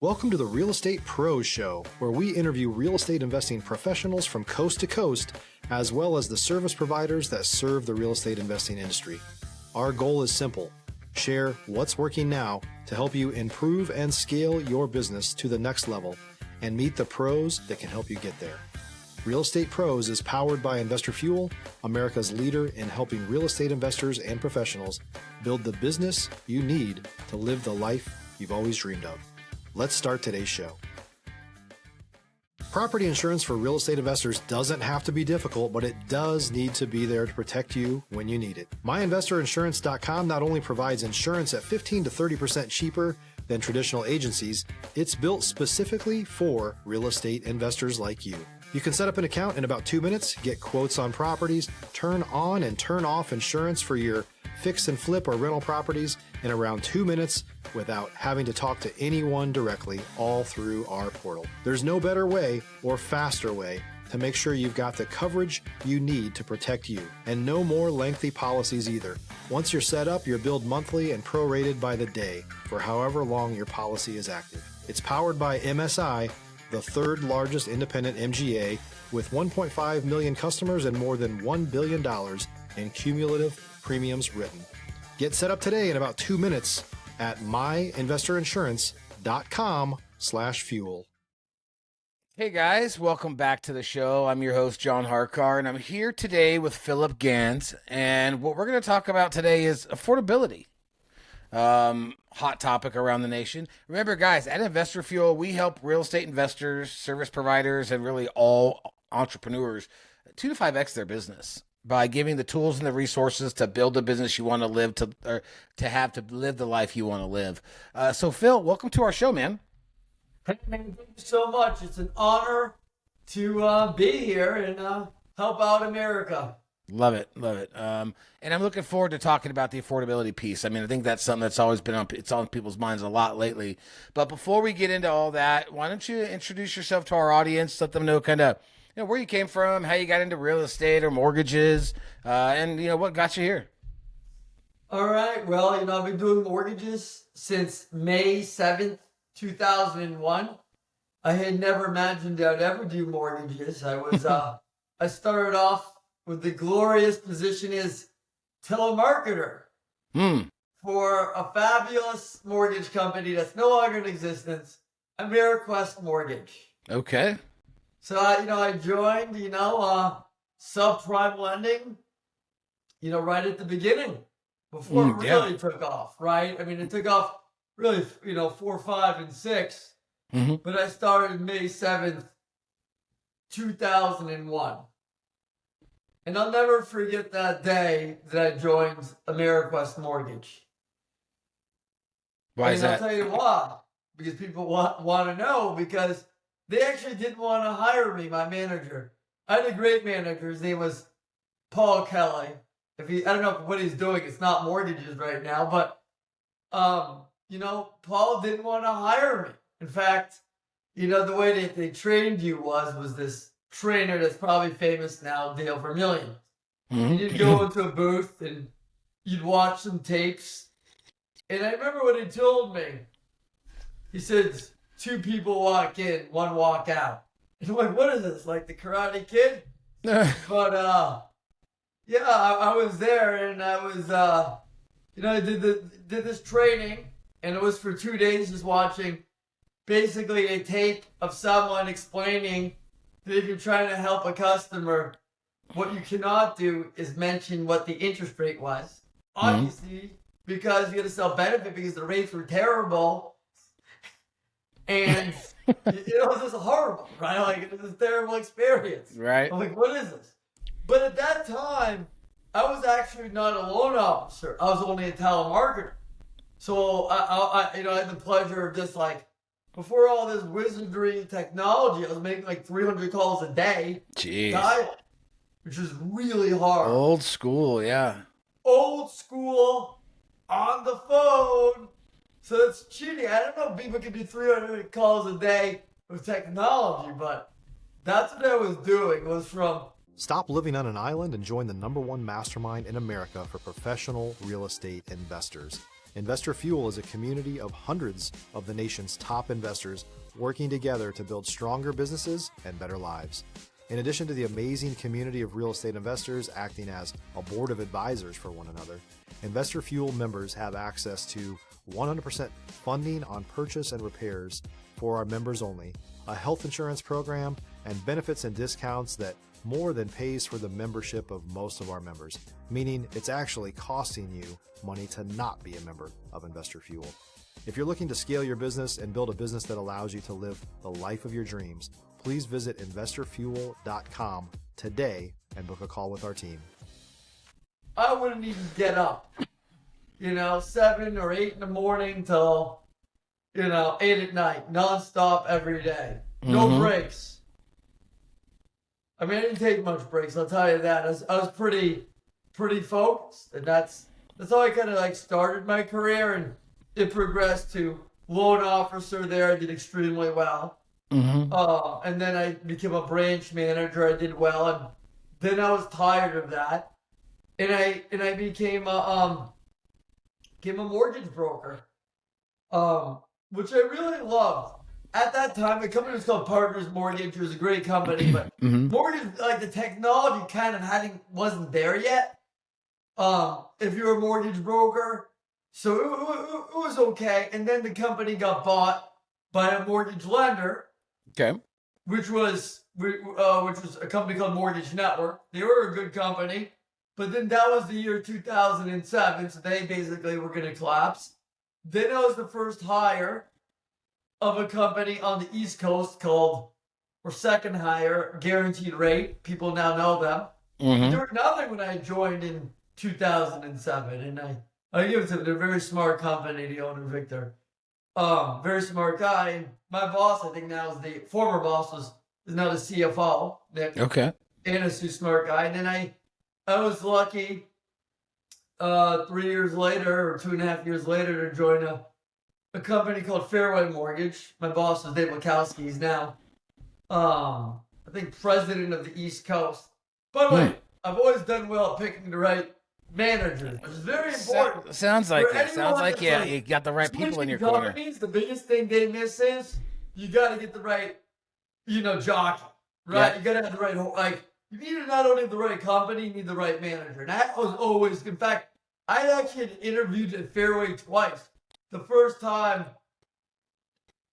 Welcome to the Real Estate Pros Show, where we interview real estate investing professionals from coast to coast, as well as the service providers that serve the real estate investing industry. Our goal is simple: share what's working now to help you improve and scale your business to the next level and meet the pros that can help you get there. Real Estate Pros is powered by Investor Fuel, America's leader in helping real estate investors and professionals build the business you need to live the life you've always dreamed of. Let's start today's show. Property insurance for real estate investors doesn't have to be difficult, but it does need to be there to protect you when you need it. MyInvestorInsurance.com not only provides insurance at 15 to 30% cheaper than traditional agencies, it's built specifically for real estate investors like you. You can set up an account in about 2 minutes, get quotes on properties, turn on and turn off insurance for your fix and flip or rental properties in around 2 minutes without having to talk to anyone directly, all through our portal. There's no better way or faster way to make sure you've got the coverage you need to protect you, and no more lengthy policies either. Once you're set up, you're billed monthly and prorated by the day for however long your policy is active. It's powered by MSI, the third largest independent MGA, with 1.5 million customers and more than $1 billion in cumulative premiums written. Get set up today in about 2 minutes at myinvestorinsurance.com/fuel. Hey guys, welcome back to the show. I'm your host, John Harcar, and I'm here today with Philip Ganz. And what we're going to talk about today is affordability. Hot topic around the nation. Remember, guys, at Investor Fuel, we help real estate investors, service providers, and really all entrepreneurs 2 to 5x their business by giving the tools and the resources to build the business you want to live, to live the life you want to live. So Phil, welcome to our show, man. Hey man, thank you so much. It's an honor to be here and help out America. Love it. And I'm looking forward to talking about the affordability piece. I mean, I think that's something that's always been it's on people's minds a lot lately. But before we get into all that, why don't you introduce yourself to our audience, let them know kind of where you came from, how you got into real estate or mortgages, and what got you here. All right. Well, I've been doing mortgages since May 7th, 2001. I had never imagined I'd ever do mortgages. I started off with the glorious position as telemarketer for a fabulous mortgage company that's no longer in existence, AmeriQuest Mortgage. Okay. So, I joined, subprime lending, right at the beginning before it really took off, right? I mean, it took off really, 4, 5, and 6, but I started May 7th, 2001. And I'll never forget that day that I joined AmeriQuest Mortgage. Why is that? I'll tell you why. Because people want to know, because they actually didn't want to hire me, my manager. I had a great manager. His name was Paul Kelly. I don't know what he's doing. It's not mortgages right now, but, Paul didn't want to hire me. In fact, the way they trained you was this trainer that's probably famous now, Dale Vermillion. And you'd go into a booth and you'd watch some tapes. And I remember what he told me. He said, 2 people walk in, 1 walk out. And I'm like, what is this? Like the Karate Kid? But, I was there and I was, I did this training, and it was for 2 days just watching basically a tape of someone explaining that if you're trying to help a customer, what you cannot do is mention what the interest rate was. Obviously, because you got to sell benefit because the rates were terrible. And it was just horrible, right? Like, it was a terrible experience. Right. I'm like, what is this? But at that time, I was actually not a loan officer. I was only a telemarketer. So I had the pleasure of just before all this wizardry technology, I was making 300 calls a day. Jeez. Dial, which is really hard. Old school, yeah. Old school, on the phone. So it's cheating. I don't know if people can do 300 calls a day with technology, but that's what I was doing. It was from... Stop living on an island and join the #1 mastermind in America for professional real estate investors. Investor Fuel is a community of hundreds of the nation's top investors working together to build stronger businesses and better lives. In addition to the amazing community of real estate investors acting as a board of advisors for one another, Investor Fuel members have access to 100% funding on purchase and repairs for our members only, a health insurance program, and benefits and discounts that more than pays for the membership of most of our members, meaning it's actually costing you money to not be a member of Investor Fuel. If you're looking to scale your business and build a business that allows you to live the life of your dreams, please visit investorfuel.com today and book a call with our team. I wouldn't even get up, 7 or 8 in the morning till, 8 at night, nonstop every day. No breaks. I mean, I didn't take much breaks, I'll tell you that. I was pretty focused, and that's how I kind of started my career, and it progressed to loan officer there. I did extremely well. And then I became a branch manager. I did well, and then I was tired of that, and I became a mortgage broker, which I really loved. At that time, the company was called Partners Mortgage. It was a great company, but mortgage, the technology kind of wasn't there yet. If you're a mortgage broker, so it was okay. And then the company got bought by a mortgage lender. Okay. Which was a company called Mortgage Network. They were a good company, but then that was the year 2007, so they basically were going to collapse. Then I was the first hire of a company on the East Coast called, or second hire, Guaranteed Rate. People now know them. They were nothing when I joined in 2007, and I give it to them. They're a very smart company, the owner, Victor. Very smart guy. And my boss, I think now is the former boss is now the CFO, Nick. Okay. And a smart guy. And then I was lucky 3 years later, or 2.5 years later, to join a company called Fairway Mortgage. My boss is Dave Lakowski. He's now, I think, president of the East Coast. By the way, I've always done well at picking the right manager, which is very important. Sounds like it. Sounds like you got the right people in your corner. The biggest thing they miss is you got to get the right, jockey, right? Yeah. You got to have the right, you need to not only have the right company, you need the right manager. And that was always, in fact, I actually interviewed at Fairway twice. The first time,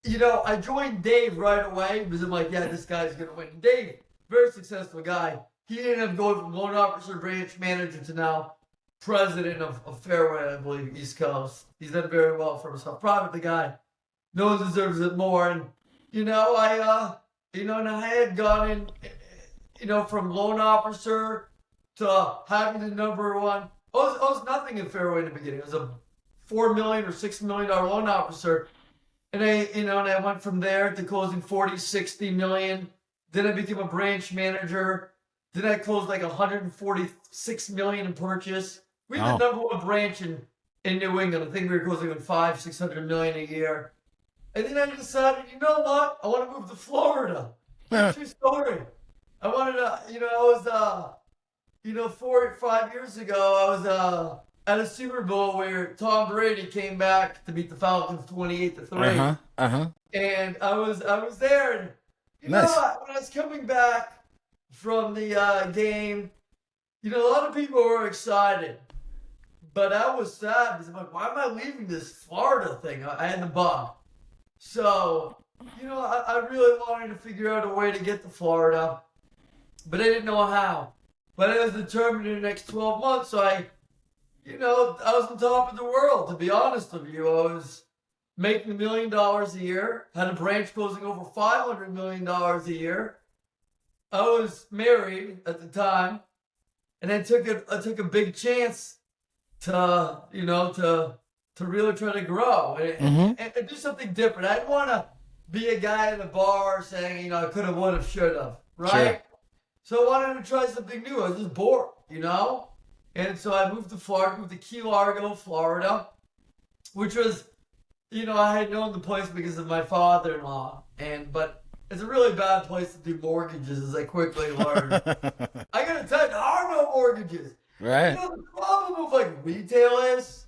I joined Dave right away because I'm like, yeah, this guy's going to win. Dave, very successful guy. He ended up going from loan officer, branch manager to now president of Fairway, I believe, East Coast. He's done very well for himself. Proud of the guy. No one deserves it more. And, and I had gone in, from loan officer to having the number one. I was nothing in Fairway in the beginning. I was a $4 million or $6 million loan officer. And I went from there to closing 40, 60 million. Then I became a branch manager. Then I closed like 146 million in purchase. We were the number one branch in New England. I think we were closing on 500-600 million a year. And then I decided, you know what? I want to move to Florida. True story. I wanted to, I was, 4 or 5 years ago, I was at a Super Bowl where Tom Brady came back to beat the Falcons 28-3. And I was there, and nice. When I was coming back from the game, a lot of people were excited, but I was sad because I'm like, why am I leaving this Florida thing? I had the bug. So, I really wanted to figure out a way to get to Florida, but I didn't know how. But I was determined in the next 12 months, so I was on top of the world, to be honest with you. I was making $1 million a year, had a branch closing over $500 million a year. I was married at the time, and I took a big chance to really try to grow and do something different. I didn't want to be a guy in a bar saying, I could have, would have, should have, right? Sure. So I wanted to try something new. I was just bored, And so I moved to Florida, moved to Key Largo, Florida, which was, I had known the place because of my father-in-law, but it's a really bad place to do mortgages, as I quickly learned. I gotta tell you, there are no mortgages. Right. The problem with retail is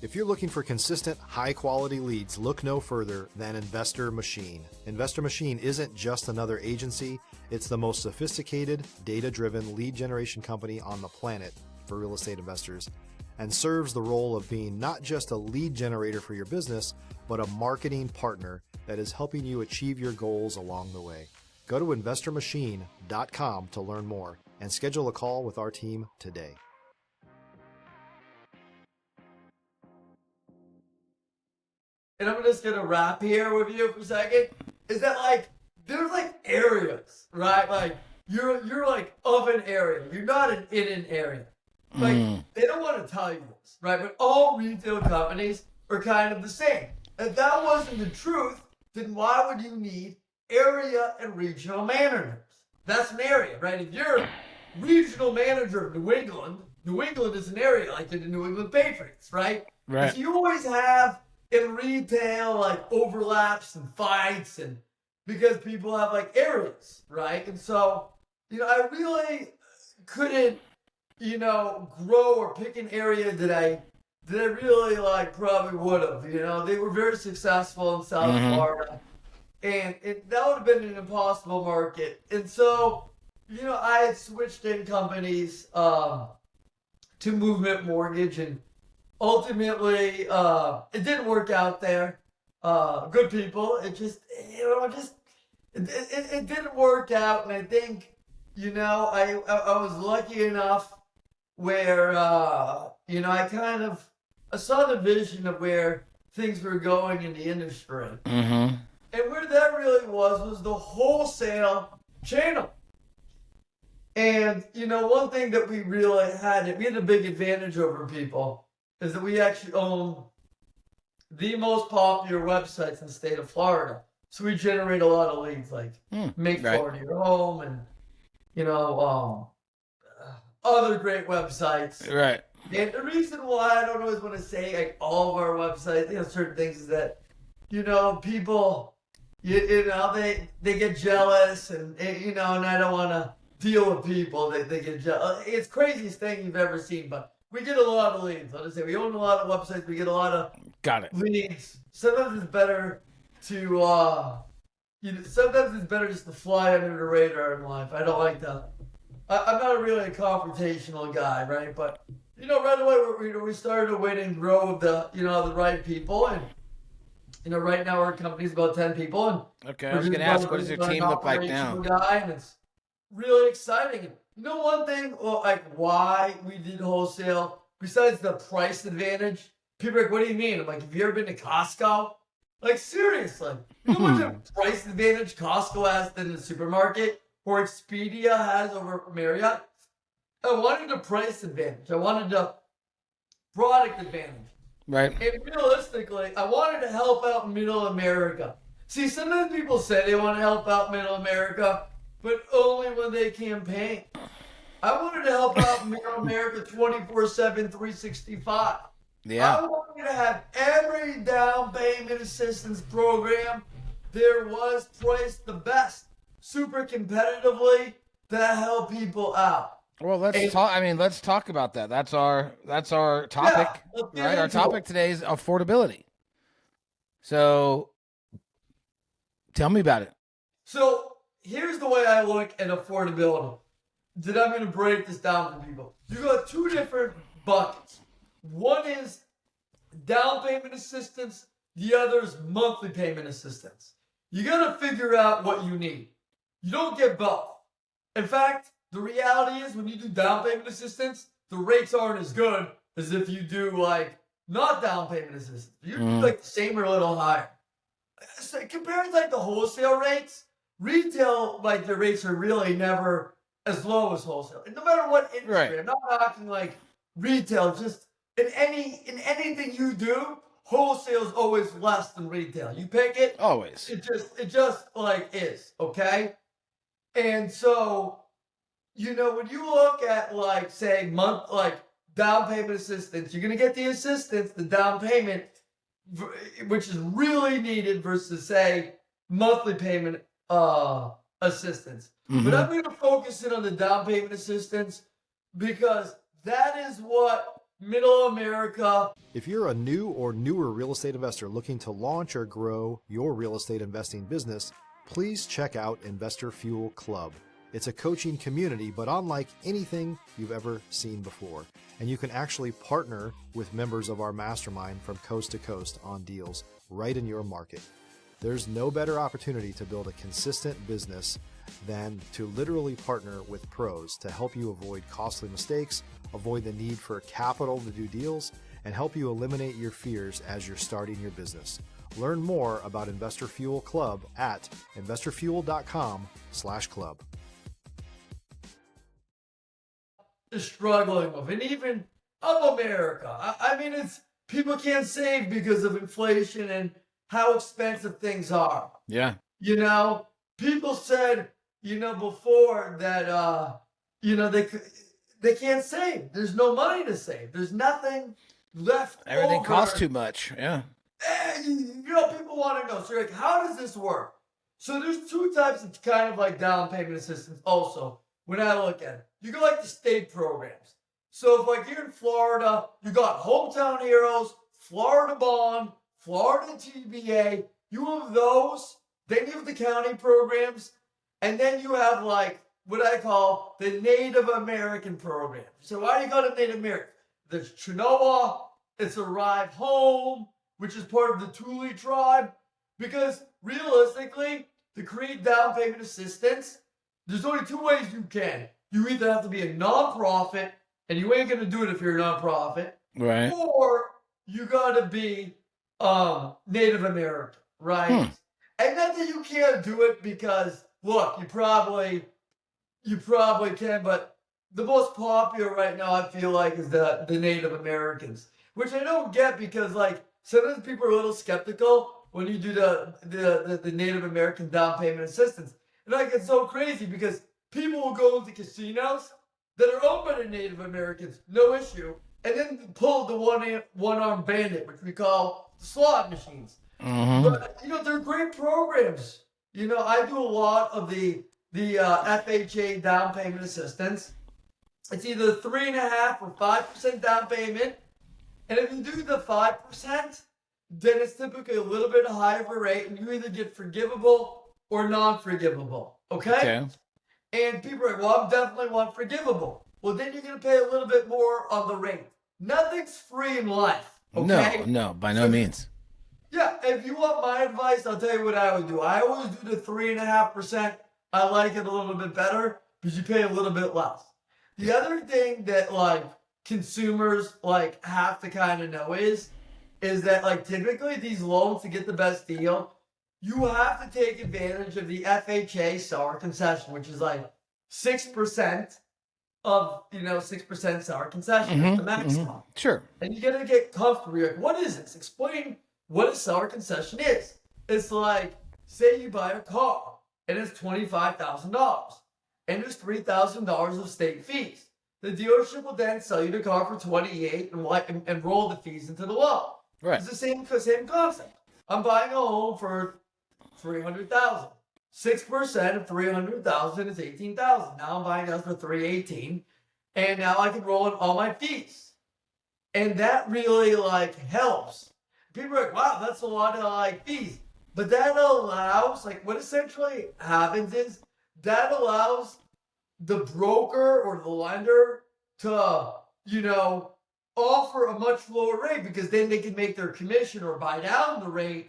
If you're looking for consistent, high-quality leads, look no further than Investor Machine. Investor Machine isn't just another agency. It's the most sophisticated, data-driven lead generation company on the planet for real estate investors, and serves the role of being not just a lead generator for your business, but a marketing partner that is helping you achieve your goals along the way. Go to investormachine.com to learn more and schedule a call with our team today. And I'm just gonna wrap here with you for a second. Is that like there's like areas, right? Like you're like of an area. You're not in an area. Like they don't want to tell you this, right? But all retail companies are kind of the same. If that wasn't the truth, then why would you need area and regional managers? That's an area, right? If you're regional manager of New England is an area like the New England Patriots, right? Right. So you always have in retail like overlaps and fights, and because people have like areas, right? And so, I really couldn't, grow or pick an area that I really like probably would have. They were very successful in South Florida, and that would have been an impossible market. And so, I had switched in companies to Movement Mortgage, and ultimately, it didn't work out there. Good people. It just, it didn't work out. And I think, I was lucky enough where, I saw the vision of where things were going in the industry. And where that really was the wholesale channel. And, one thing that we really had, we had a big advantage over people, is that we actually own the most popular websites in the state of Florida. So we generate a lot of leads, like Make Florida Your Home, and other great websites. Right. And the reason why I don't always want to say like all of our websites, certain things is that, people, they get jealous, and and I don't want to deal with people that they get jealous. It's the craziest thing you've ever seen, but we get a lot of leads. I'll just say we own a lot of websites. We get a lot of leads. Sometimes it's better to, sometimes it's better just to fly under the radar in life. I don't like that. I'm not really a confrontational guy, right? But right away we started to win and grow with the right people, and right now our company's about 10 people. And okay, I was going to ask, what does your team look like now? Guy, and it's really exciting. One thing, like why we did wholesale, besides the price advantage, people are like, what do you mean? I'm like, have you ever been to Costco? Like, seriously. You know how much price advantage Costco has than the supermarket, or Expedia has over Marriott? I wanted a price advantage. I wanted a product advantage. Right. And realistically, I wanted to help out Middle America. See, sometimes people say they want to help out Middle America, but only when they campaign. I wanted to help out Middle America 24/7, 365. Yeah. I wanted to have every down payment assistance program there was priced the best, super competitively, to help people out. Well, let's talk. I mean, let's talk about that. That's our topic, right? Our topic today is affordability. So, tell me about it. So, here's the way I look at affordability. That I'm going to break this down for people. You got two different buckets. One is down payment assistance. The other is monthly payment assistance. You got to figure out what you need. You don't get both. In fact, the reality is when you do down payment assistance, the rates aren't as good as if you do like not down payment assistance. You do like the same or a little higher. So compared to like the wholesale rates, retail, like the rates are really never as low as wholesale. And no matter what industry, Right. I'm not talking like retail, just in anything you do, wholesale is always less than retail. You pick it, Always. it just like is, okay? And so, when you look at like say down payment assistance, you're gonna get the assistance, the down payment, which is really needed versus say monthly payment assistance. But I'm going to focus in on the down payment assistance because that is what middle America. If you're a new or newer real estate investor looking to launch or grow your real estate investing business, please check out Investor Fuel Club. It's a coaching community, but unlike anything you've ever seen before. And you can actually partner with members of our mastermind from coast to coast on deals right in your market. There's no better opportunity to build a consistent business than to literally partner with pros to help you avoid costly mistakes, avoid the need for capital to do deals, and help you eliminate your fears as you're starting your business. Learn more about Investor Fuel Club at investorfuel.com/club. Is struggling with, and even of America. I mean, it's people can't save because of inflation and how expensive things are. Yeah. You know, people said, before that, they can't save. There's no money to save. There's nothing left. Everything over. costs too much. Yeah. And, people want to know. So, like, how does this work? So, there's two types of kind of like down payment assistance. Also, when I look at it, you got like the state programs. So, if like you're in Florida, you got Hometown Heroes, Florida Bond, Florida TBA. You have those. Then you have the county programs. And then you have like what I call the Native American program. So why do you call it Native American? There's Chinoa, it's Arrive Home, which is part of the Thule tribe. Because realistically, to create down payment assistance, there's only two ways you can. You either have to be a nonprofit, and you ain't gonna do it if you're a nonprofit, Right. or you gotta be Native American, right? And not that you can't do it because, look, you probably can, but the most popular right now, I feel like, is the Native Americans, which I don't get because, like, sometimes people are a little skeptical when you do the Native American down payment assistance. And, like, it's so crazy because people will go into casinos that are owned by the Native Americans, no issue, and then pull the one-armed bandit, which we call the slot machines. But, they're great programs. I do a lot of the FHA down payment assistance. It's either 3.5% or 5% down payment. And if you do the 5%, then it's typically a little bit higher of a rate, and you either get forgivable or non-forgivable. Okay? And people are like, well, I definitely want forgivable. Well, then you're going to pay a little bit more on the rate. Nothing's free in life. Okay? No, by no means. Yeah, if you want my advice, I'll tell you what I would do. I always do the 3.5%. I like it a little bit better because you pay a little bit less. The other thing that like consumers like have to kind of know is that like typically these loans to get the best deal, you have to take advantage of the FHA seller concession, which is like 6% of 6% seller concession, is the maximum. Sure. And you gotta get comfortable. You're like, what is this? Explain what a seller concession is. It's like, say you buy a car and it's $25,000 and there's $3,000 of state fees. The dealership will then sell you the car for $28,000 and roll the fees into the loan. Right. It's the same concept. I'm buying a home for $300,000. 6% of $300,000 is $18,000. Now I'm buying that for $318,000, and now I can roll in all my fees, and that really like helps. People are like, wow, that's a lot of like fees. But that allows, like, what essentially happens is that allows the broker or the lender to, offer a much lower rate because then they can make their commission or buy down the rate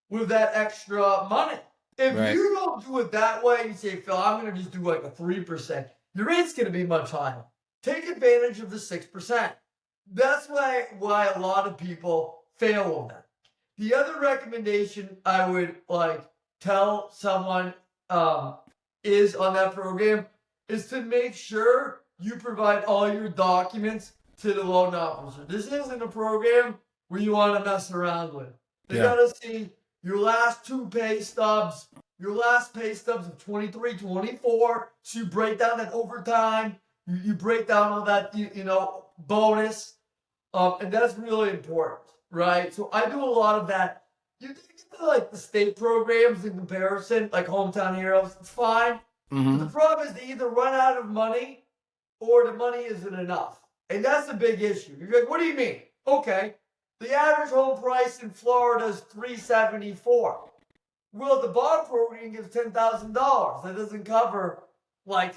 with that extra money. If you don't do it that way, you say, Phil, I'm going to just do like a 3%, your rate's going to be much higher. Take advantage of the 6%. That's why a lot of people fail on that. The other recommendation I would like tell someone is on that program is to make sure you provide all your documents to the loan officer. This isn't a program where you want to mess around with. They got to see your last two pay stubs, of 23, 24. So you break down that overtime, you break down all that, bonus. And that's really important, right? So I do a lot of that. You get to like the state programs in comparison, like Hometown Heroes, it's fine. But the problem is they either run out of money or the money isn't enough. And that's a big issue. You're like, what do you mean? Okay, the average home price in Florida is $374. Well, the bond program gives $10,000. That doesn't cover like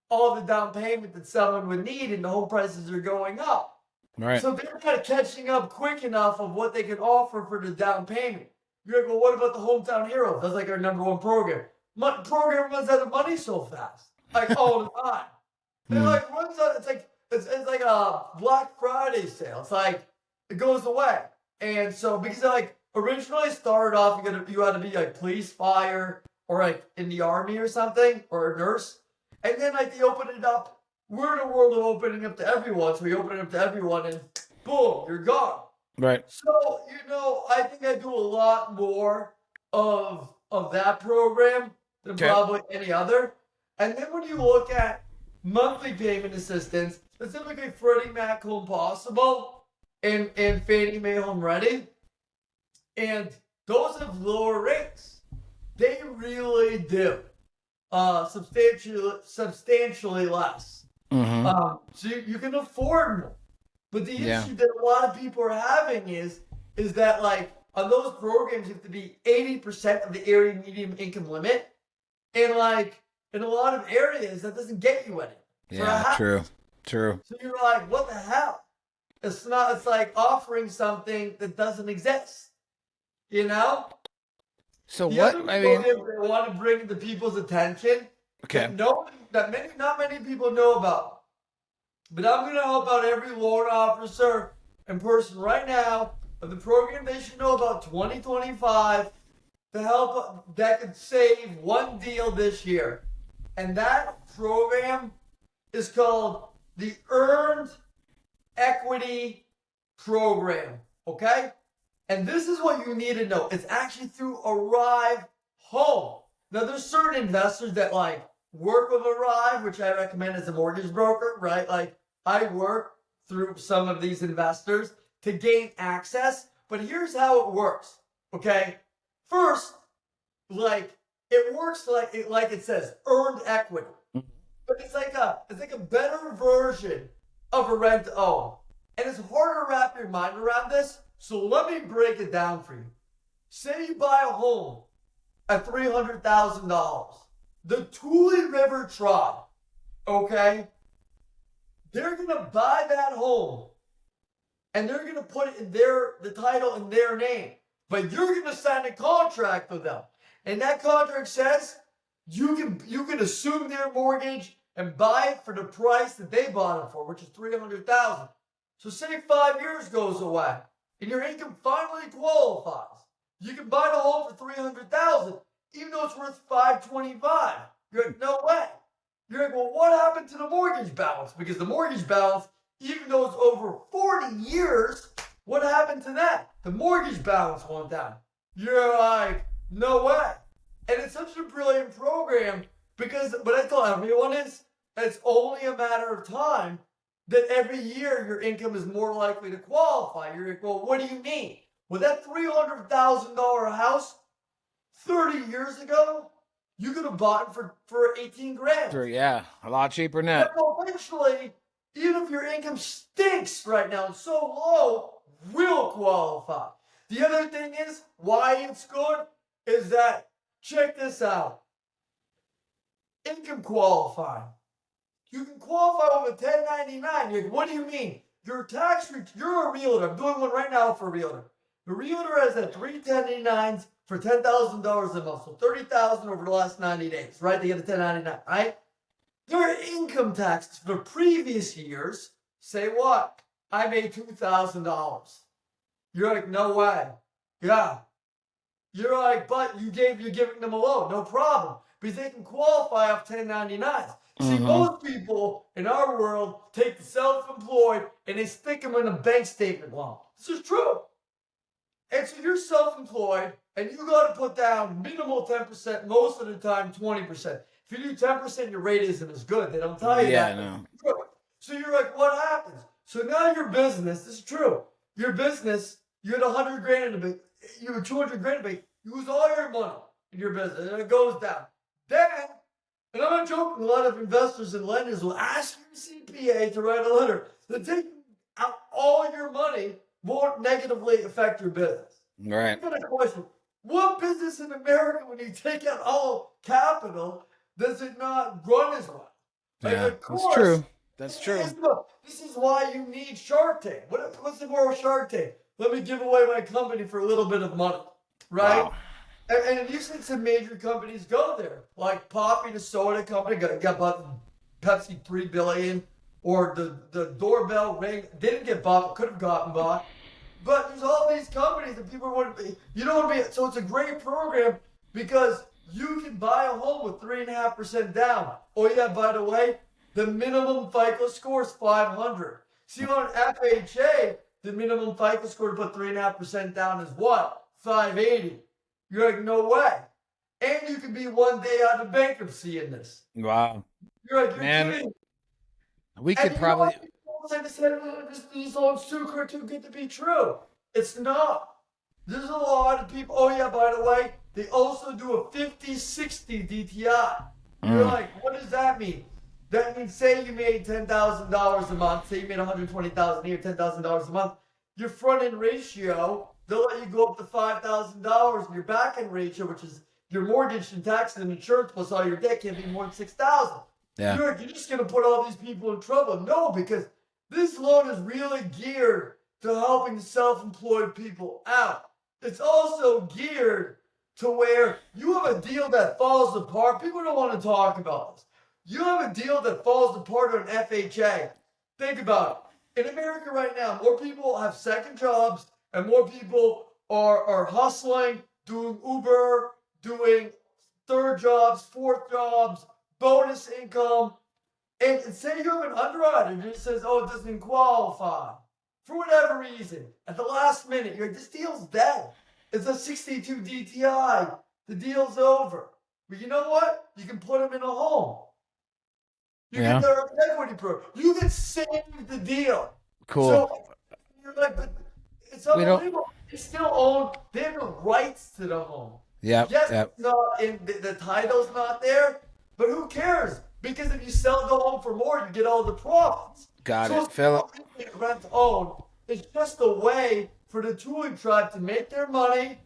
all the down payment that someone would need, and the home prices are going up. Right. So they're not catching up quick enough of what they can offer for the down payment. You're like, well, what about the Hometown Heroes? That's like our #1 program. Program runs out of money so fast, like all the time. It like runs out. It's like a Black Friday sale. It's like it goes away, and so because like originally started off, you had to be like police, fire, or like in the army or something, or a nurse, and then like they open it up. We're in a world of opening up to everyone, so we open it up to everyone, and boom, you're gone. Right. So, I think I do a lot more of that program than probably any other. And then when you look at monthly payment assistance, specifically Freddie Mac Home Possible and Fannie Mae Home Ready, and those have lower rates. They really do. Substantially less. So you can afford more. But the issue that a lot of people are having is that like on those programs you have to be 80% of the area median income limit, and like in a lot of areas that doesn't get you any. Yeah, true. So you're like, what the hell? It's like offering something that doesn't exist. So the what other I mean, program I want to bring to people's attention okay, that not many people know about. But I'm going to help out every loan officer and person right now of the program they should know about 2025 to help that could save one deal this year. And that program is called the Earned Equity Program. Okay? And this is what you need to know. It's actually through Arrive Home. Now, there's certain investors that like work with Arrive, which I recommend as a mortgage broker, right? Like, I work through some of these investors to gain access, but here's how it works, okay? First, like it works like it says earned equity, but it's like a better version of a rent to own, and it's hard to wrap your mind around this. So let me break it down for you. Say you buy a home at $300,000, the Tule River Tribe, okay? They're going to buy that home and they're going to put it in the title in their name. But you're going to sign a contract with them. And that contract says you can assume their mortgage and buy it for the price that they bought it for, which is $300,000. So say 5 years goes away and your income finally qualifies. You can buy the home for $300,000 even though it's worth $525. You're like, no way. You're like, well, what happened to the mortgage balance? Because the mortgage balance, even though it's over 40 years, what happened to that? The mortgage balance went down. You're like, no way. And it's such a brilliant program because what I tell everyone is, it's only a matter of time that every year your income is more likely to qualify. You're like, well, what do you mean? Well, that $300,000 house 30 years ago, you could have bought it for 18 grand. Sure, yeah, a lot cheaper than that. But eventually, even if your income stinks right now, it's so low, will qualify. The other thing is, why it's good, is that, check this out. Income qualifying. You can qualify with a 1099. You're like, what do you mean? You're a realtor. I'm doing one right now for a realtor. The realtor has had 3 1099s for $10,000 a month, so $30,000 over the last 90 days, right? They get a 1099, right? Their income taxes for the previous years say what? I made $2,000. You're like, no way. Yeah. You're like, but you're giving them a loan, no problem, because they can qualify off 1099s. See, most people in our world take the self-employed and they stick them in a bank statement loan. This is true. And so you're self-employed and you got to put down minimal 10%, most of the time 20%. If you do 10%, your rate isn't as good. They don't tell you that. No. So you're like, what happens? So now your business, this is true. Your business, you had 100 grand in the bank, you had 200 grand in the bank, you lose all your money in your business and it goes down. Then And I'm not joking, a lot of investors and lenders will ask your CPA to write a letter that taking out all your money won't negatively affect your business. Right. I've got a question. What business in America, when you take out all capital, does it not run as well? Like, Yeah, of course, that's true. That's true. This is why you need Shark Tank. What's the more Shark Tank? Let me give away my company for a little bit of money, right? Wow. And usually some major companies go there, like Poppy, the soda company, got bought Pepsi $3 billion, or the doorbell ring didn't get bought, but could have gotten bought. But there's all these companies that people want to be. You don't want to be. So it's a great program because you can buy a home with 3.5% down. Oh yeah, by the way, the minimum FICO score is 500. See, on FHA, the minimum FICO score to put 3.5% down is what? 580. You're like, no way. And you could be one day out of bankruptcy in this. Wow. You're like, you're Man, kidding. we could probably. These loans too good to be true. It's not. There's a lot of people. Oh yeah, by the way, they also do a 50-60 DTI. You're like, what does that mean? That means, say you made $10,000 a month. Say you made $120,000 a year, $10,000 a month. Your front end ratio, they'll let you go up to $5,000, and your back end ratio, which is your mortgage and taxes and insurance plus all your debt, can't be more than $6,000. Yeah. You're just gonna put all these people in trouble. No, because this loan is really geared to helping self-employed people out. It's also geared to where you have a deal that falls apart. People don't want to talk about this. You have a deal that falls apart on FHA. Think about it. In America right now, more people have second jobs and more people are hustling, doing Uber, doing third jobs, fourth jobs, bonus income. And say you have an underwriter and it says, oh, it doesn't qualify. For whatever reason, at the last minute, you're like, this deal's dead. It's a 62 DTI. The deal's over. But you know what? You can put them in a home. You get their equity program. You can save the deal. Cool. So you're like, but it's unbelievable. They still own, they have the rights to the home. Yes, It's not in the title's not there, but who cares? Because if you sell the home for more, you get all the profits. Got it, Philip. Rent to own. It's just a way for the Tule tribe to make their money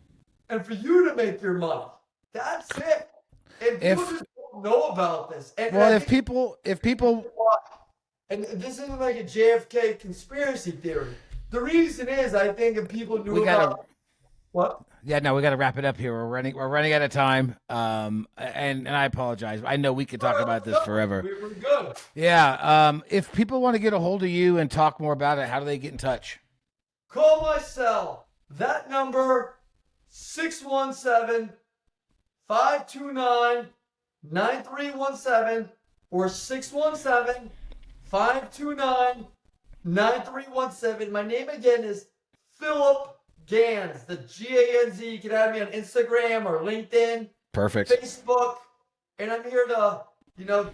and for you to make your money. That's it. And people just don't know about this. And if people, and this isn't like a JFK conspiracy theory. The reason is, I think if people knew about what. Yeah, no, we got to wrap it up here. We're running out of time. And I apologize. I know we could talk about this forever. We're good. Yeah. If people want to get a hold of you and talk more about it, how do they get in touch? Call my cell. That number, 617-529-9317 or 617-529-9317. My name again is Philip Ganz, the Ganz. You can add me on Instagram or LinkedIn, Perfect. Facebook, and I'm here to,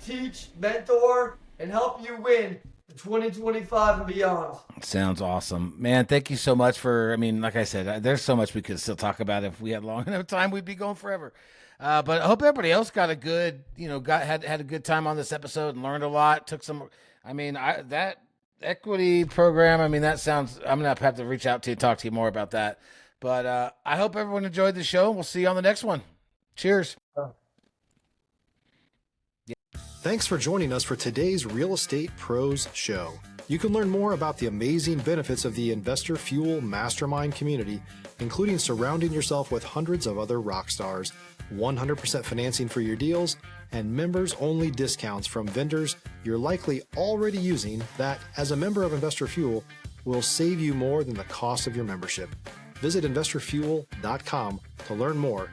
teach, mentor, and help you win 2025 and beyond. Sounds awesome, man. Thank you so much like I said, there's so much we could still talk about. If we had long enough time, we'd be going forever. But I hope everybody else got a good, had a good time on this episode and learned a lot. Took some, that equity program. That sounds, I'm going to have to reach out to you, talk to you more about that. But I hope everyone enjoyed the show. We'll see you on the next one. Cheers. Thanks for joining us for today's Real Estate Pros Show. You can learn more about the amazing benefits of the Investor Fuel Mastermind community, including surrounding yourself with hundreds of other rock stars, 100% financing for your deals, and members-only discounts from vendors you're likely already using that, as a member of Investor Fuel, will save you more than the cost of your membership. Visit investorfuel.com to learn more.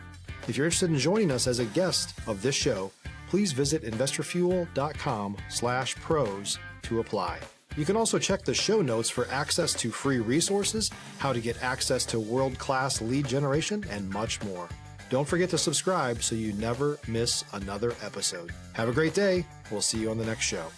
If you're interested in joining us as a guest of this show, please visit investorfuel.com/pros to apply. You can also check the show notes for access to free resources, how to get access to world-class lead generation, and much more. Don't forget to subscribe so you never miss another episode. Have a great day. We'll see you on the next show.